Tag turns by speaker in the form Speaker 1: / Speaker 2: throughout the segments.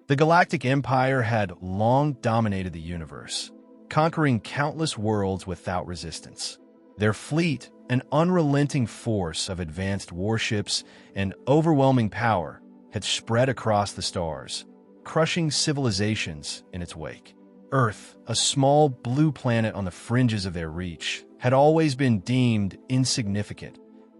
Speaker 1: The Galactic Empire had long dominated the universe, conquering countless worlds without resistance. Their fleet, an unrelenting force of advanced warships and overwhelming power, had spread across the stars, crushing civilizations in its wake. Earth, a small blue planet on the fringes of their reach, had always been deemed insignificant,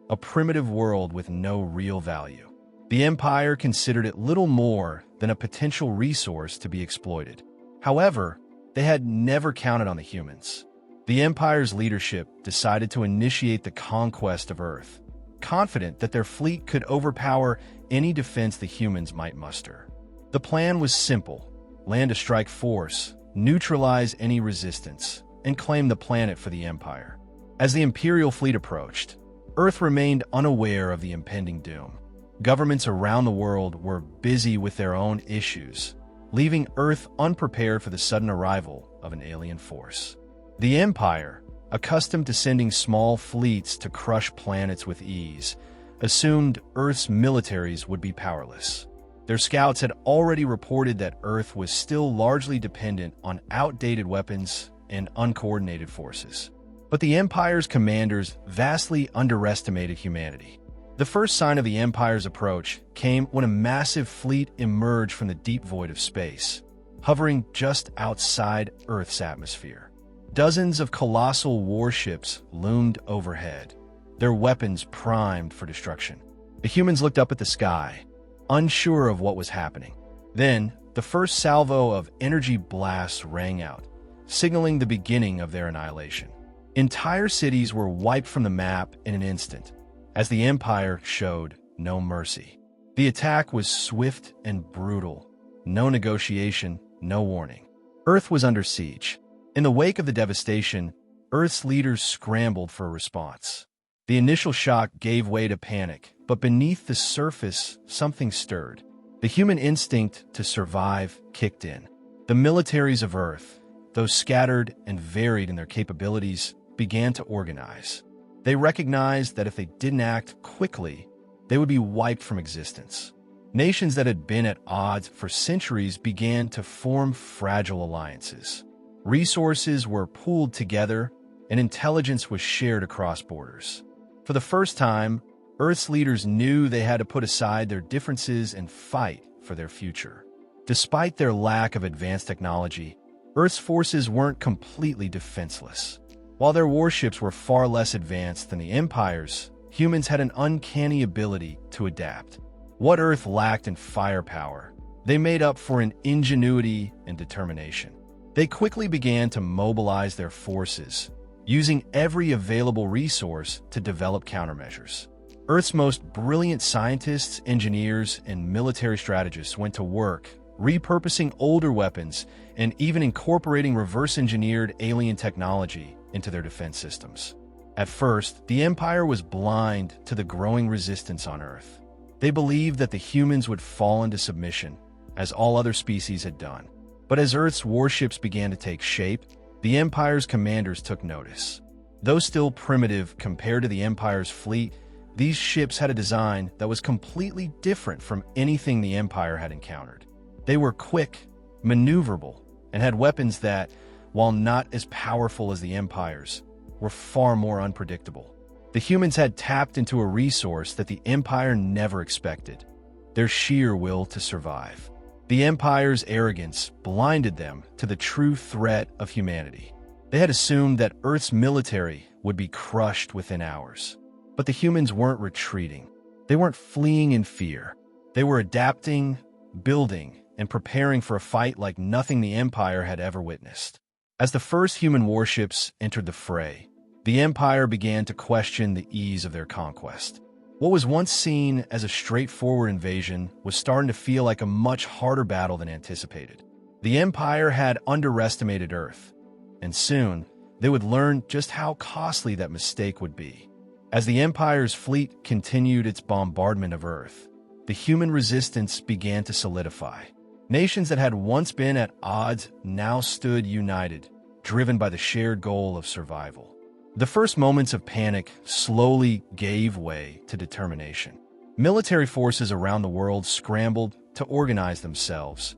Speaker 1: a primitive world with no real value. The Empire considered it little more than a potential resource to be exploited. However, they had never counted on the humans. The Empire's leadership decided to initiate the conquest of Earth, confident that their fleet could overpower any defense the humans might muster. The plan was simple: land a strike force, neutralize any resistance, and claim the planet for the Empire. As the Imperial fleet approached, Earth remained unaware of the impending doom. Governments around the world were busy with their own issues, leaving Earth unprepared for the sudden arrival of an alien force. The Empire, accustomed to sending small fleets to crush planets with ease, assumed Earth's militaries would be powerless. Their scouts had already reported that Earth was still largely dependent on outdated weapons and uncoordinated forces. But the Empire's commanders vastly underestimated humanity. The first sign of the Empire's approach came when a massive fleet emerged from the deep void of space, hovering just outside Earth's atmosphere. Dozens of colossal warships loomed overhead, their weapons primed for destruction. The humans looked up at the sky, unsure of what was happening. Then, the first salvo of energy blasts rang out, signaling the beginning of their annihilation. Entire cities were wiped from the map in an instant, as the Empire showed no mercy. The attack was swift and brutal. No negotiation, no warning. Earth was under siege. In the wake of the devastation, Earth's leaders scrambled for a response. The initial shock gave way to panic, but beneath the surface, something stirred. The human instinct to survive kicked in. The militaries of Earth, though scattered and varied in their capabilities, began to organize. They recognized that if they didn't act quickly, they would be wiped from existence. Nations that had been at odds for centuries began to form fragile alliances. Resources were pooled together, and intelligence was shared across borders. For the first time, Earth's leaders knew they had to put aside their differences and fight for their future. Despite their lack of advanced technology, Earth's forces weren't completely defenseless. While their warships were far less advanced than the Empire's, humans had an uncanny ability to adapt. What Earth lacked in firepower, they made up for in ingenuity and determination. They quickly began to mobilize their forces, using every available resource to develop countermeasures. Earth's most brilliant scientists, engineers, and military strategists went to work, repurposing older weapons and even incorporating reverse-engineered alien technology into their defense systems. At first, the Empire was blind to the growing resistance on Earth. They believed that the humans would fall into submission, as all other species had done. But as Earth's warships began to take shape, the Empire's commanders took notice. Though still primitive compared to the Empire's fleet, these ships had a design that was completely different from anything the Empire had encountered. They were quick, maneuverable, and had weapons that, while not as powerful as the Empire's, were far more unpredictable. The humans had tapped into a resource that the Empire never expected: their sheer will to survive. The Empire's arrogance blinded them to the true threat of humanity. They had assumed that Earth's military would be crushed within hours. But the humans weren't retreating. They weren't fleeing in fear. They were adapting, building, and preparing for a fight like nothing the Empire had ever witnessed. As the first human warships entered the fray, the Empire began to question the ease of their conquest. What was once seen as a straightforward invasion was starting to feel like a much harder battle than anticipated. The Empire had underestimated Earth, and soon they would learn just how costly that mistake would be. As the Empire's fleet continued its bombardment of Earth, the human resistance began to solidify. Nations that had once been at odds now stood united, driven by the shared goal of survival. The first moments of panic slowly gave way to determination. Military forces around the world scrambled to organize themselves,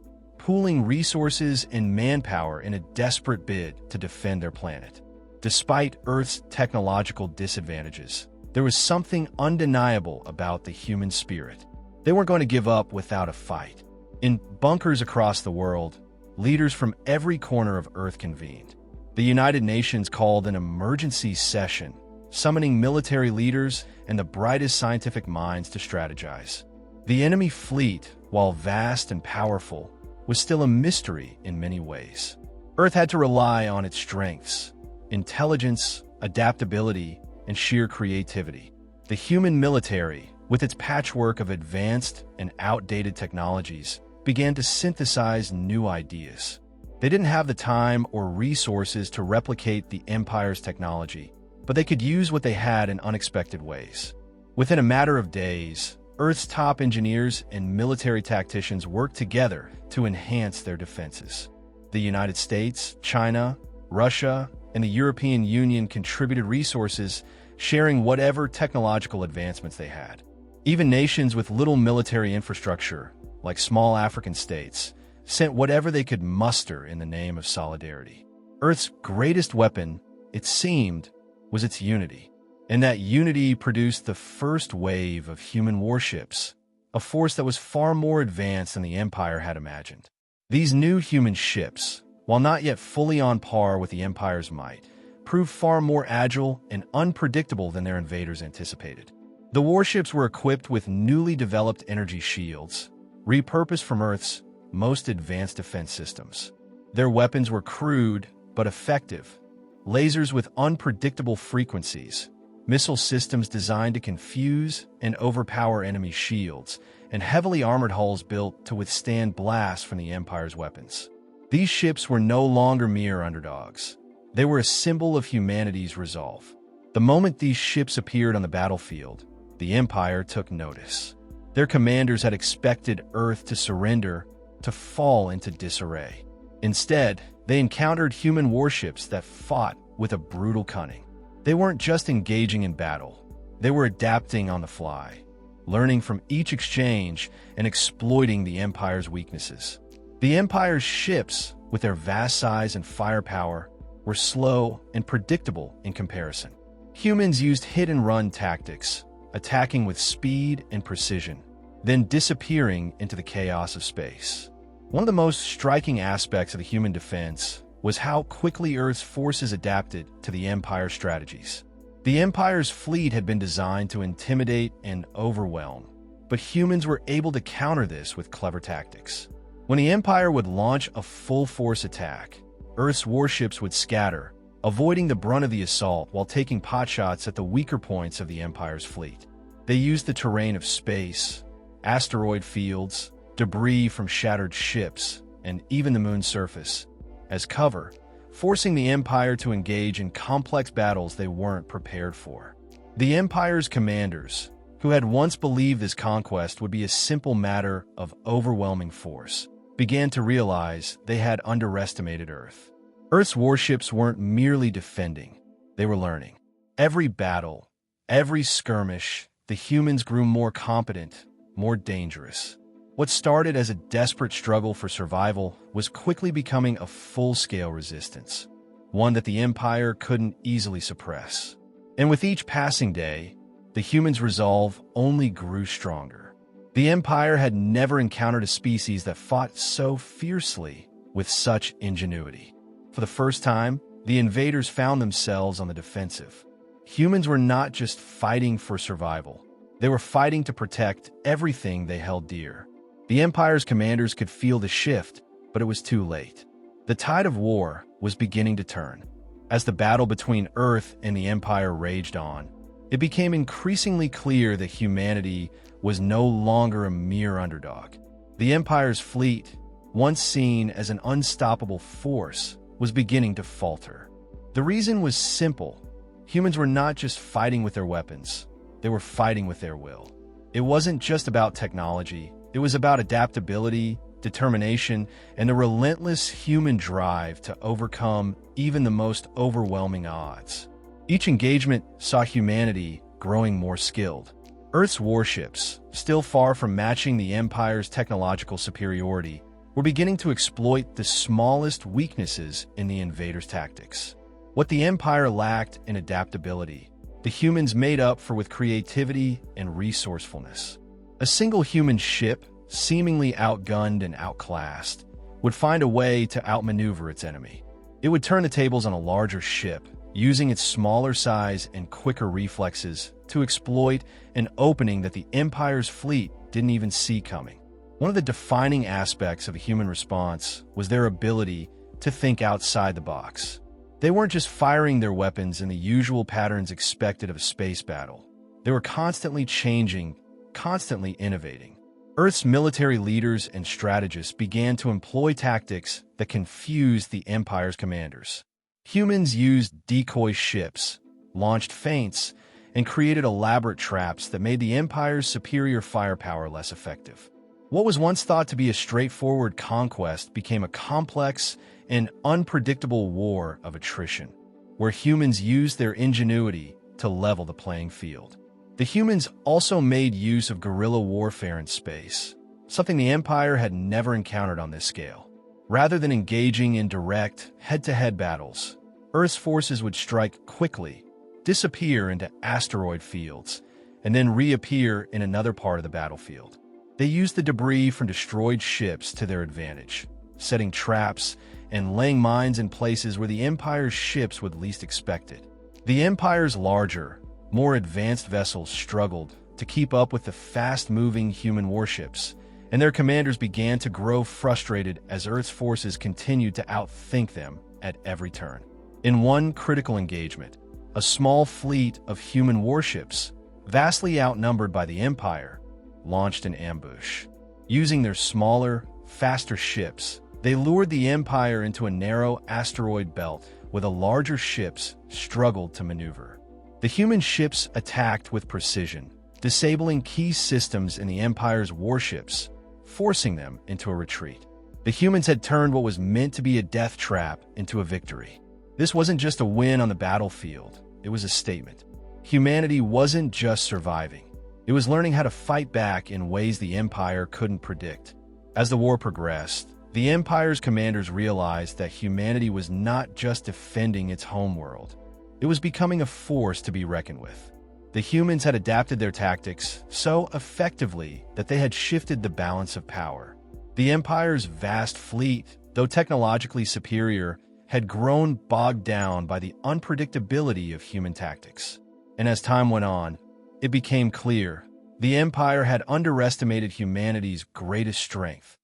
Speaker 1: pooling resources and manpower in a desperate bid to defend their planet. Despite Earth's technological disadvantages, there was something undeniable about the human spirit. They weren't going to give up without a fight. In bunkers across the world, leaders from every corner of Earth convened. The United Nations called an emergency session, summoning military leaders and the brightest scientific minds to strategize. The enemy fleet, while vast and powerful, was still a mystery in many ways. Earth had to rely on its strengths: intelligence, adaptability, and sheer creativity. The human military, with its patchwork of advanced and outdated technologies, began to synthesize new ideas. They didn't have the time or resources to replicate the Empire's technology, but they could use what they had in unexpected ways. Within a matter of days, Earth's top engineers and military tacticians worked together to enhance their defenses. The United States, China, Russia, and the European Union contributed resources, sharing whatever technological advancements they had. Even nations with little military infrastructure, like small African states, sent whatever they could muster in the name of solidarity. Earth's greatest weapon, it seemed, was its unity. And that unity produced the first wave of human warships, a force that was far more advanced than the Empire had imagined. These new human ships, while not yet fully on par with the Empire's might, proved far more agile and unpredictable than their invaders anticipated. The warships were equipped with newly developed energy shields, repurposed from Earth's most advanced defense systems. Their weapons were crude but effective: lasers with unpredictable frequencies, missile systems designed to confuse and overpower enemy shields, and heavily armored hulls built to withstand blasts from the Empire's weapons. These ships were no longer mere underdogs. They were a symbol of humanity's resolve. The moment these ships appeared on the battlefield, the Empire took notice. Their commanders had expected Earth to surrender, to fall into disarray. Instead, they encountered human warships that fought with a brutal cunning. They weren't just engaging in battle. They were adapting on the fly, learning from each exchange and exploiting the Empire's weaknesses. The Empire's ships, with their vast size and firepower, were slow and predictable in comparison. Humans used hit-and-run tactics, attacking with speed and precision, then disappearing into the chaos of space. One of the most striking aspects of the human defense was how quickly Earth's forces adapted to the Empire's strategies. The Empire's fleet had been designed to intimidate and overwhelm, but humans were able to counter this with clever tactics. When the Empire would launch a full-force attack, Earth's warships would scatter, avoiding the brunt of the assault while taking potshots at the weaker points of the Empire's fleet. They used the terrain of space, asteroid fields, debris from shattered ships, and even the moon's surface as cover, forcing the Empire to engage in complex battles they weren't prepared for. The Empire's commanders, who had once believed this conquest would be a simple matter of overwhelming force, began to realize they had underestimated Earth. Earth's warships weren't merely defending, they were learning. Every battle, every skirmish, the humans grew more competent, more dangerous. What started as a desperate struggle for survival was quickly becoming a full-scale resistance, one that the Empire couldn't easily suppress. And with each passing day, the humans' resolve only grew stronger. The Empire had never encountered a species that fought so fiercely with such ingenuity. For the first time, the invaders found themselves on the defensive. Humans were not just fighting for survival. They were fighting to protect everything they held dear. The Empire's commanders could feel the shift, but it was too late. The tide of war was beginning to turn. As the battle between Earth and the Empire raged on, it became increasingly clear that humanity was no longer a mere underdog. The Empire's fleet, once seen as an unstoppable force, was beginning to falter. The reason was simple. Humans were not just fighting with their weapons, they were fighting with their will. It wasn't just about technology. It was about adaptability, determination, and the relentless human drive to overcome even the most overwhelming odds. Each engagement saw humanity growing more skilled. Earth's warships, still far from matching the Empire's technological superiority, were beginning to exploit the smallest weaknesses in the invaders' tactics. What the Empire lacked in adaptability, the humans made up for with creativity and resourcefulness. A single human ship, seemingly outgunned and outclassed, would find a way to outmaneuver its enemy. It would turn the tables on a larger ship, using its smaller size and quicker reflexes to exploit an opening that the Empire's fleet didn't even see coming. One of the defining aspects of a human response was their ability to think outside the box. They weren't just firing their weapons in the usual patterns expected of a space battle. They were constantly changing, constantly innovating. Earth's military leaders and strategists began to employ tactics that confused the Empire's commanders. Humans used decoy ships, launched feints, and created elaborate traps that made the Empire's superior firepower less effective. What was once thought to be a straightforward conquest became a complex and unpredictable war of attrition, where humans used their ingenuity to level the playing field. The humans also made use of guerrilla warfare in space, something the Empire had never encountered on this scale. Rather than engaging in direct, head-to-head battles, Earth's forces would strike quickly, disappear into asteroid fields, and then reappear in another part of the battlefield. They used the debris from destroyed ships to their advantage, setting traps and laying mines in places where the Empire's ships would least expect it. The Empire's larger, more advanced vessels struggled to keep up with the fast-moving human warships, and their commanders began to grow frustrated as Earth's forces continued to outthink them at every turn. In one critical engagement, a small fleet of human warships, vastly outnumbered by the Empire, launched an ambush. Using their smaller, faster ships, they lured the Empire into a narrow asteroid belt where the larger ships struggled to maneuver. The human ships attacked with precision, disabling key systems in the Empire's warships, forcing them into a retreat. The humans had turned what was meant to be a death trap into a victory. This wasn't just a win on the battlefield, it was a statement. Humanity wasn't just surviving. It was learning how to fight back in ways the Empire couldn't predict. As the war progressed, the Empire's commanders realized that humanity was not just defending its homeworld. It was becoming a force to be reckoned with. The humans had adapted their tactics so effectively that they had shifted the balance of power. The Empire's vast fleet, though technologically superior, had grown bogged down by the unpredictability of human tactics. And as time went on, it became clear the Empire had underestimated humanity's greatest strength,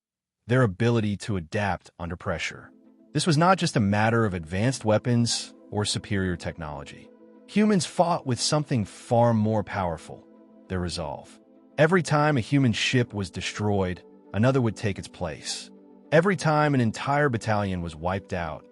Speaker 1: their ability to adapt under pressure. This was not just a matter of advanced weapons or superior technology. Humans fought with something far more powerful: their resolve. Every time a human ship was destroyed, another would take its place. Every time an entire battalion was wiped out,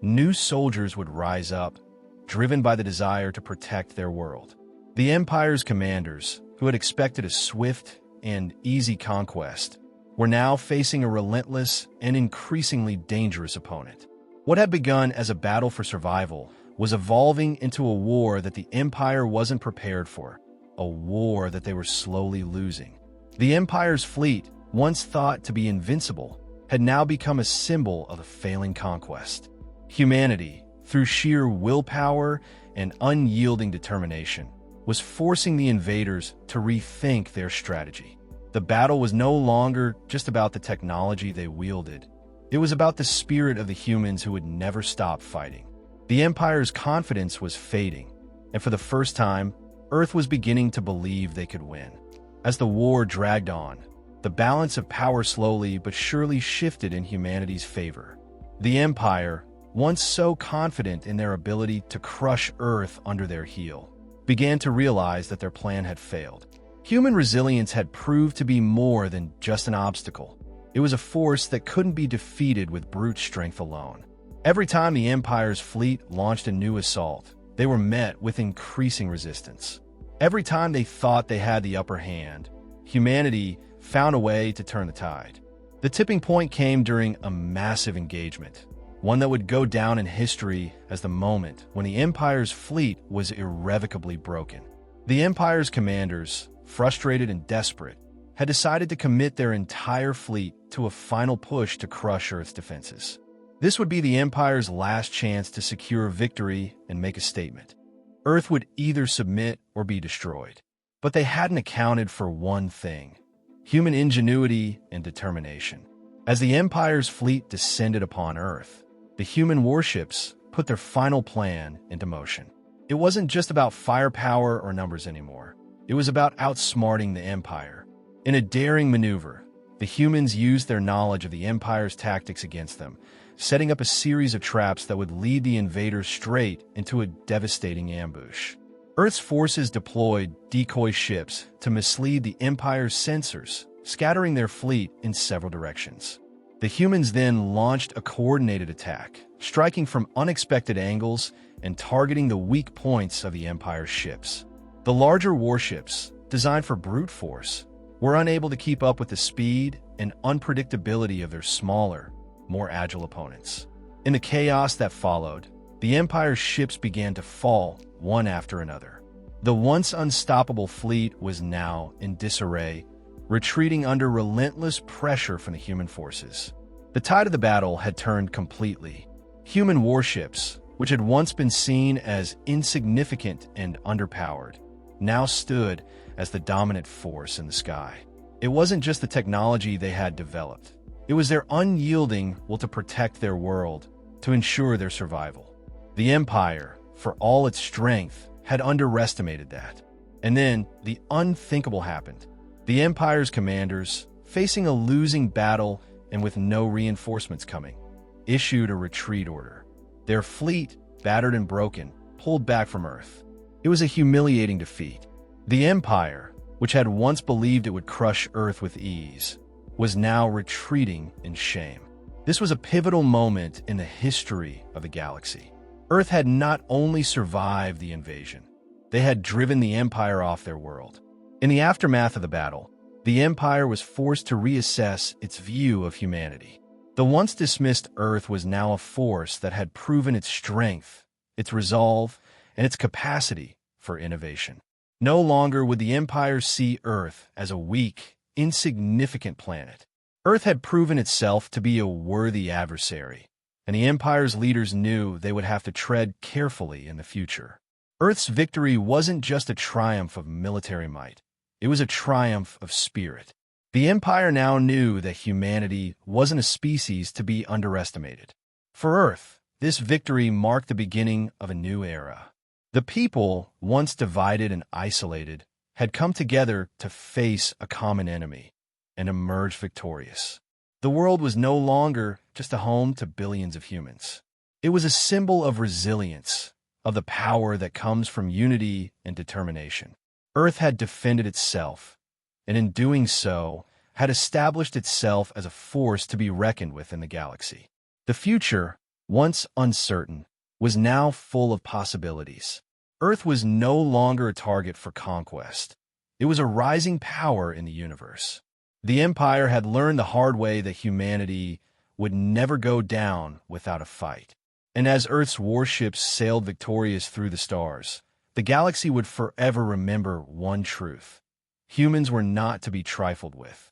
Speaker 1: new soldiers would rise up, driven by the desire to protect their world. The Empire's commanders, who had expected a swift and easy conquest, were now facing a relentless and increasingly dangerous opponent. What had begun as a battle for survival was evolving into a war that the Empire wasn't prepared for, a war that they were slowly losing. The Empire's fleet, once thought to be invincible, had now become a symbol of a failing conquest. Humanity, through sheer willpower and unyielding determination, was forcing the invaders to rethink their strategy. The battle was no longer just about the technology they wielded. It was about the spirit of the humans who would never stop fighting. The Empire's confidence was fading, and for the first time, Earth was beginning to believe they could win. As the war dragged on, the balance of power slowly but surely shifted in humanity's favor. The Empire, once so confident in their ability to crush Earth under their heel, began to realize that their plan had failed. Human resilience had proved to be more than just an obstacle. It was a force that couldn't be defeated with brute strength alone. Every time the Empire's fleet launched a new assault, they were met with increasing resistance. Every time they thought they had the upper hand, humanity found a way to turn the tide. The tipping point came during a massive engagement, one that would go down in history as the moment when the Empire's fleet was irrevocably broken. The Empire's commanders, frustrated and desperate, had decided to commit their entire fleet to a final push to crush Earth's defenses. This would be the Empire's last chance to secure victory and make a statement. Earth would either submit or be destroyed. But they hadn't accounted for one thing: human ingenuity and determination. As the Empire's fleet descended upon Earth, the human warships put their final plan into motion. It wasn't just about firepower or numbers anymore. It was about outsmarting the Empire. In a daring maneuver, the humans used their knowledge of the Empire's tactics against them, setting up a series of traps that would lead the invaders straight into a devastating ambush. Earth's forces deployed decoy ships to mislead the Empire's sensors, scattering their fleet in several directions. The humans then launched a coordinated attack, striking from unexpected angles and targeting the weak points of the Empire's ships. The larger warships, designed for brute force, were unable to keep up with the speed and unpredictability of their smaller, more agile opponents. In the chaos that followed, the Empire's ships began to fall one after another. The once unstoppable fleet was now in disarray, retreating under relentless pressure from the human forces. The tide of the battle had turned completely. Human warships, which had once been seen as insignificant and underpowered, now stood as the dominant force in the sky. It wasn't just the technology they had developed. It was their unyielding will to protect their world, to ensure their survival. The Empire, for all its strength, had underestimated that. And then the unthinkable happened. The Empire's commanders, facing a losing battle and with no reinforcements coming, issued a retreat order. Their fleet, battered and broken, pulled back from Earth. It was a humiliating defeat. The Empire, which had once believed it would crush Earth with ease, was now retreating in shame. This was a pivotal moment in the history of the galaxy. Earth had not only survived the invasion, they had driven the Empire off their world. In the aftermath of the battle, the Empire was forced to reassess its view of humanity. The once dismissed Earth was now a force that had proven its strength, its resolve, and its capacity for innovation. No longer would the Empire see Earth as a weak, insignificant planet. Earth had proven itself to be a worthy adversary, and the Empire's leaders knew they would have to tread carefully in the future. Earth's victory wasn't just a triumph of military might. It was a triumph of spirit. The Empire now knew that humanity wasn't a species to be underestimated. For Earth, this victory marked the beginning of a new era. The people, once divided and isolated, had come together to face a common enemy and emerge victorious. The world was no longer just a home to billions of humans. It was a symbol of resilience, of the power that comes from unity and determination. Earth had defended itself, and in doing so, had established itself as a force to be reckoned with in the galaxy. The future, once uncertain, was now full of possibilities. Earth was no longer a target for conquest. It was a rising power in the universe. The Empire had learned the hard way that humanity would never go down without a fight. And as Earth's warships sailed victorious through the stars, the galaxy would forever remember one truth: humans were not to be trifled with.